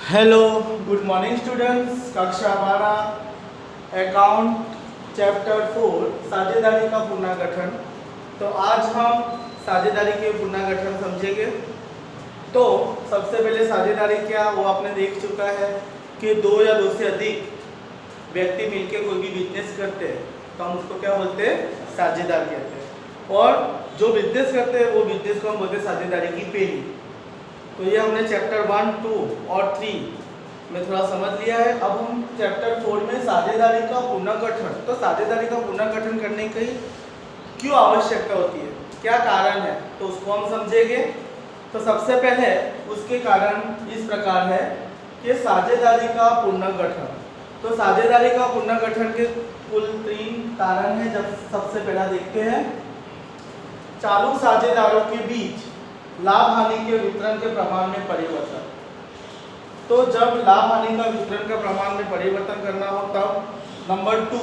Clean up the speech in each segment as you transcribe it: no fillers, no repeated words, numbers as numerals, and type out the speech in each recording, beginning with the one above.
Hello, good morning students. कक्षा 12 account chapter 4 साझेदारी का पुनर्गठन। तो आज हम साझेदारी के पुनर्गठन समझेंगे। तो सबसे पहले साझेदारी क्या वो आपने देख चुका है कि दो या दो से अधिक व्यक्ति मिलकर कोई भी बिजनेस करते हैं तो हम उसको क्या बोलते हैं, साझेदार कहते हैं। और जो बिजनेस करते हैं वो बिजनेस को हम बोलते हैं साझेदारी की पहली। तो ये हमने चैप्टर 1, 2 और 3 में थोड़ा समझ लिया है। अब हम चैप्टर 4 में साझेदारी का पुनर्गठन। तो साझेदारी का पुनर्गठन करने की क्यों आवश्यकता होती है, क्या कारण है, तो उसको हम समझेंगे। तो सबसे पहले उसके कारण इस प्रकार है कि साझेदारी का पुनर्गठन। तो साझेदारी का पुनर्गठन के कुल 3 कारण हैं। जब सबसे पहला देखते हैं, चालू साझेदारों के बीच लाभ हानि के वितरण के प्रमाण में परिवर्तन। तो जब लाभ हानि का वितरण का प्रमाण में परिवर्तन करना हो तब। नंबर 2,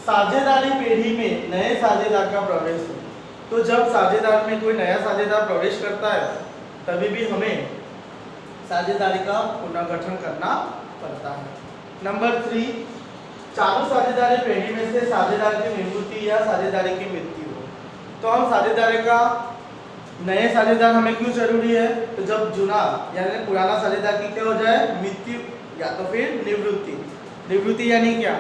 साझेदारी पेढ़ी में नए साझेदार का प्रवेश हो। तो जब साझेदार में कोई नया साझेदार प्रवेश करता है तभी भी हमें साझेदारी का पुनर्गठन करना पड़ता है। नंबर 3, चालू साझेदारी पेढ़ी में से साझेदार की निवृत्ति या साझेदारी की मृत्यु हो। तो हम साझेदारी का नए साझेदार हमें क्यों जरूरी है, तो जब जुना यानी पुराना साझेदार की क्या हो जाए, मृत्यु या तो फिर निवृत्ति। निवृत्ति यानी क्या,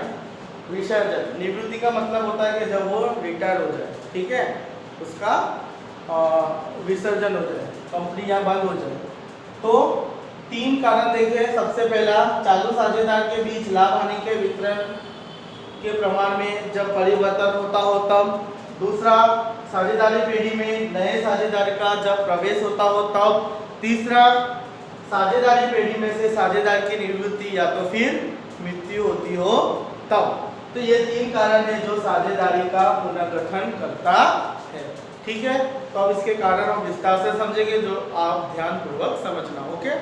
विसर्जन। निवृत्ति का मतलब होता है कि जब वो रिटायर हो जाए, ठीक है, उसका विसर्जन हो जाए, कंपनी या बंद हो जाए। तो 3 कारण देखे। सबसे पहला, चालू साझेदार के बीच लाभ हानि के वितरण के प्रमाण में जब परिवर्तन होता हो तब। दूसरा, साझेदारी पेढ़ी में नए साझेदार का जब प्रवेश होता हो तब। तीसरा, साझेदारी पेढ़ी में से साझेदार की निवृत्ति या तो फिर मृत्यु होती हो तब। तो ये 3 कारण है जो साझेदारी का पुनर्गठन करता है, ठीक है। तो अब इसके कारण हम विस्तार से समझेंगे, जो आप ध्यानपूर्वक समझना। ओके,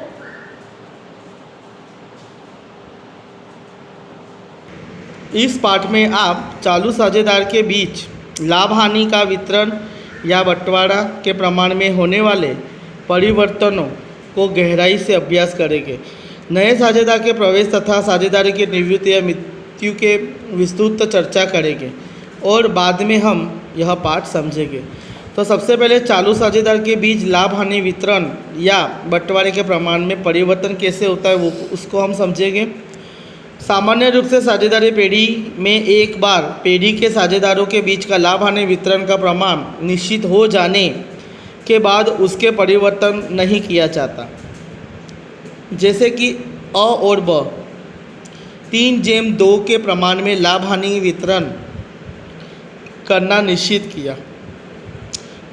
इस पाठ में आप चालू साझेदार के बीच लाभ हानि का वितरण या बंटवारा के प्रमाण में होने वाले परिवर्तनों को गहराई से अभ्यास करेंगे। नए साझेदार के प्रवेश तथा साझेदारी की निवृत्ति या मृत्यु के विस्तृत चर्चा करेंगे और बाद में हम यह पाठ समझेंगे। तो सबसे पहले चालू साझेदार के बीच लाभ हानि वितरण या बंटवारे के प्रमाण में परिवर्तन कैसे होता है वो उसको हम समझेंगे। सामान्य रूप से साझेदारी पेढ़ी में एक बार पेढ़ी के साझेदारों के बीच का लाभ हानि वितरण का प्रमाण निश्चित हो जाने के बाद उसके परिवर्तन नहीं किया जाता। जैसे कि अ और ब 3:2 के प्रमाण में लाभ हानि वितरण करना निश्चित किया।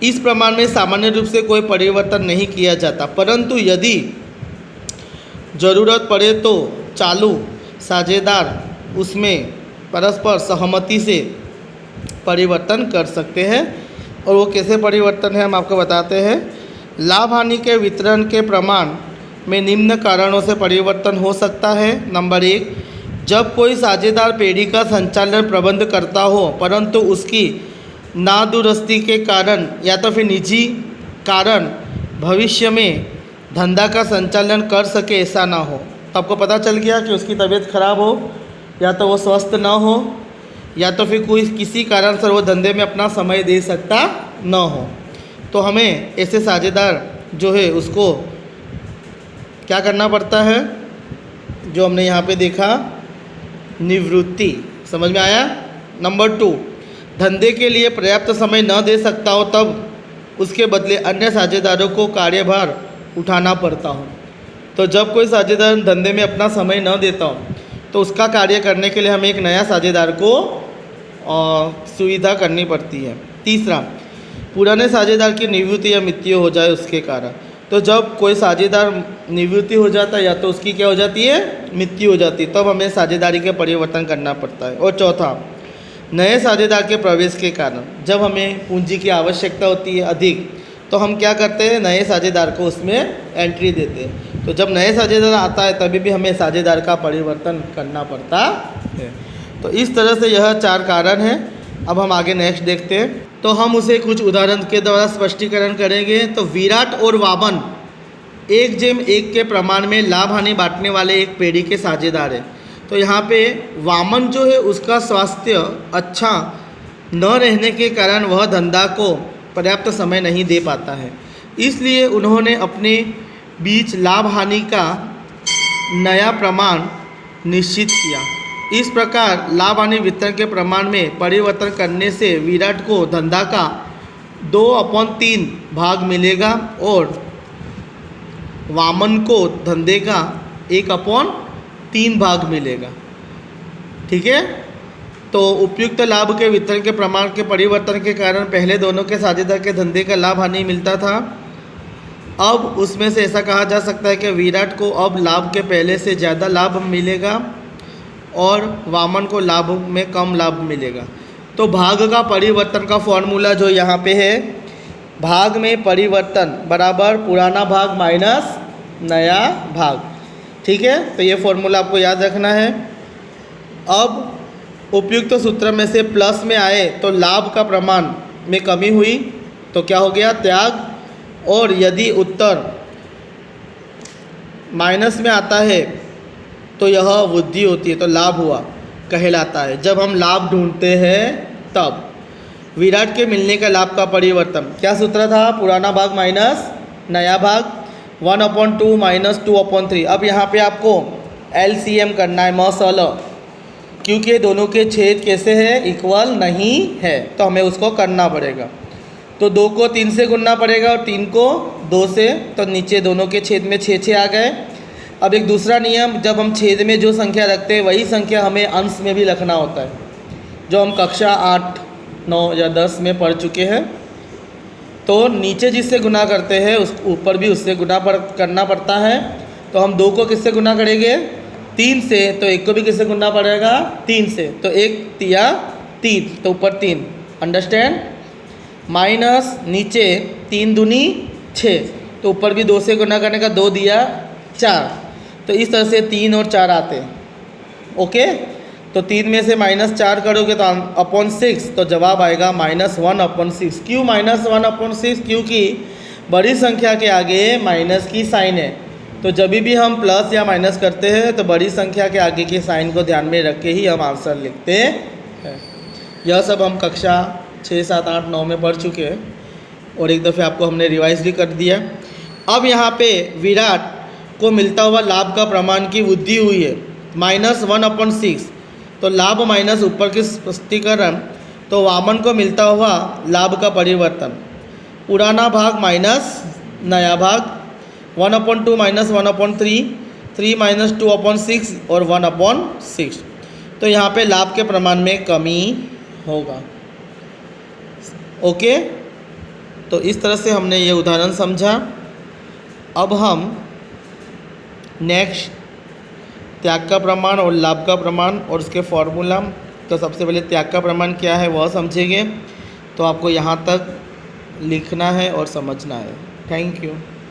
इस प्रमाण में सामान्य रूप से कोई परिवर्तन नहीं किया जाता, परंतु यदि ज़रूरत पड़े तो चालू साझेदार उसमें परस्पर सहमति से परिवर्तन कर सकते हैं। और वो कैसे परिवर्तन है हम आपको बताते हैं। लाभ हानि के वितरण के प्रमाण में निम्न कारणों से परिवर्तन हो सकता है। नंबर 1, जब कोई साझेदार पेढ़ी का संचालन प्रबंध करता हो परंतु उसकी नादुरुस्ती के कारण या तो फिर निजी कारण भविष्य में धंधा का संचालन कर सके ऐसा ना हो। तो आपको पता चल गया कि उसकी तबीयत खराब हो या तो वो स्वस्थ ना हो या तो फिर कोई किसी कारण से वो धंधे में अपना समय दे सकता न हो। तो हमें ऐसे साझेदार जो है उसको क्या करना पड़ता है, जो हमने यहाँ पे देखा, निवृत्ति। समझ में आया। नंबर 2, धंधे के लिए पर्याप्त समय न दे सकता हो तब उसके बदले अन्य साझेदारों को कार्यभार उठाना पड़ता हो। तो जब कोई साझेदार धंधे में अपना समय न देता हो तो उसका कार्य करने के लिए हमें एक नया साझेदार को सुविधा करनी पड़ती है। तीसरा, पुराने साझेदार की निवृत्ति या मृत्यु हो जाए उसके कारण। तो जब कोई साझेदार निवृत्ति हो जाता है या तो उसकी क्या हो जाती है, मृत्यु हो जाती है, तब हमें साझेदारी के परिवर्तन करना पड़ता है। और चौथा, नए साझेदार के प्रवेश के कारण। जब हमें पूंजी की आवश्यकता होती है अधिक तो हम क्या करते हैं, नए साझेदार को उसमें एंट्री देते हैं। तो जब नए साझेदार आता है तभी भी हमें साझेदार का परिवर्तन करना पड़ता है। तो इस तरह से यह 4 कारण हैं। अब हम आगे नेक्स्ट देखते हैं। तो हम उसे कुछ उदाहरण के द्वारा स्पष्टीकरण करेंगे। तो विराट और वामन 1/1 के प्रमाण में लाभ हानि बांटने वाले एक पेढ़ी के साझेदार हैं। तो यहाँ पे वामन जो है उसका स्वास्थ्य अच्छा न रहने के कारण वह धंधा को पर्याप्त समय नहीं दे पाता है, इसलिए उन्होंने अपने बीच लाभ हानि का नया प्रमाण निश्चित किया। इस प्रकार लाभ हानि वितरण के प्रमाण में परिवर्तन करने से विराट को धंधा का 2/3 भाग मिलेगा और वामन को धंधे का 1/3 भाग मिलेगा। ठीक है, तो उपयुक्त लाभ के वितरण के प्रमाण के परिवर्तन के कारण पहले दोनों के साझेदार के धंधे का लाभ हानि मिलता था। अब उसमें से ऐसा कहा जा सकता है कि विराट को अब लाभ के पहले से ज़्यादा लाभ मिलेगा और वामन को लाभ में कम लाभ मिलेगा। तो भाग का परिवर्तन का फॉर्मूला जो यहाँ पे है, भाग में परिवर्तन बराबर पुराना भाग माइनस नया भाग। ठीक है, तो ये फॉर्मूला आपको याद रखना है। अब उपयुक्त सूत्र में से प्लस में आए तो लाभ का प्रमाण में कमी हुई तो क्या हो गया, त्याग। और यदि उत्तर माइनस में आता है तो यह वृद्धि होती है, तो लाभ हुआ कहलाता है। जब हम लाभ ढूंढते हैं तब विराट के मिलने का लाभ का परिवर्तन क्या सूत्र था, पुराना भाग माइनस नया भाग 1/2 माइनस 2/3। अब यहाँ पे आपको LCM करना है, मसल, क्योंकि दोनों के छेद कैसे हैं, इक्वल नहीं है, तो हमें उसको करना पड़ेगा। तो 2 को 3 से गुणना पड़ेगा और 3 को 2 से, तो नीचे दोनों के छेद में 6 आ गए। अब एक दूसरा नियम, जब हम छेद में जो संख्या रखते हैं वही संख्या हमें अंश में भी रखना होता है, जो हम कक्षा 8, 9 या 10 में पढ़ चुके हैं। तो नीचे जिससे गुना करते हैं उस ऊपर भी उससे गुना करना पड़ता है। तो हम 2 को किससे गुना करेंगे, 3 से, तो 1 को भी किससे गुना पड़ेगा, 3 से, तो 1 तिया 3, तो ऊपर 3, अंडरस्टैंड। माइनस नीचे 3 दूनी 6, तो ऊपर भी 2 से गुना करने का 2 दिया 4, तो इस तरह से 3 और 4 आते हैं। ओके, तो 3 में से -4 करोगे तो /6, तो जवाब आएगा -1/6। क्यों -1/6? क्योंकि बड़ी संख्या के आगे माइनस की साइन है, तो जब भी हम प्लस या माइनस करते हैं तो बड़ी संख्या के आगे के साइन को ध्यान में रख के ही हम आंसर लिखते हैं। यह सब हम कक्षा 6, 7, 8, 9 में पढ़ चुके हैं और एक दफ़े आपको हमने रिवाइज भी कर दिया। अब यहाँ पे विराट को मिलता हुआ लाभ का प्रमाण की वृद्धि हुई है -1/6, तो लाभ माइनस ऊपर की स्पष्टीकरण, तो वामन को मिलता हुआ लाभ का परिवर्तन, पुराना भाग माइनस नया भाग 1/2 माइनस 1/3, 3 माइनस 2/6 और 1/6। तो यहाँ पे लाभ के प्रमाण में कमी होगा। ओके, तो इस तरह से हमने ये उदाहरण समझा। अब हम नेक्स्ट त्याग का प्रमाण और लाभ का प्रमाण और उसके फॉर्मूला, तो सबसे पहले त्याग का प्रमाण क्या है वह समझेंगे। तो आपको यहाँ तक लिखना है और समझना है। Thank you.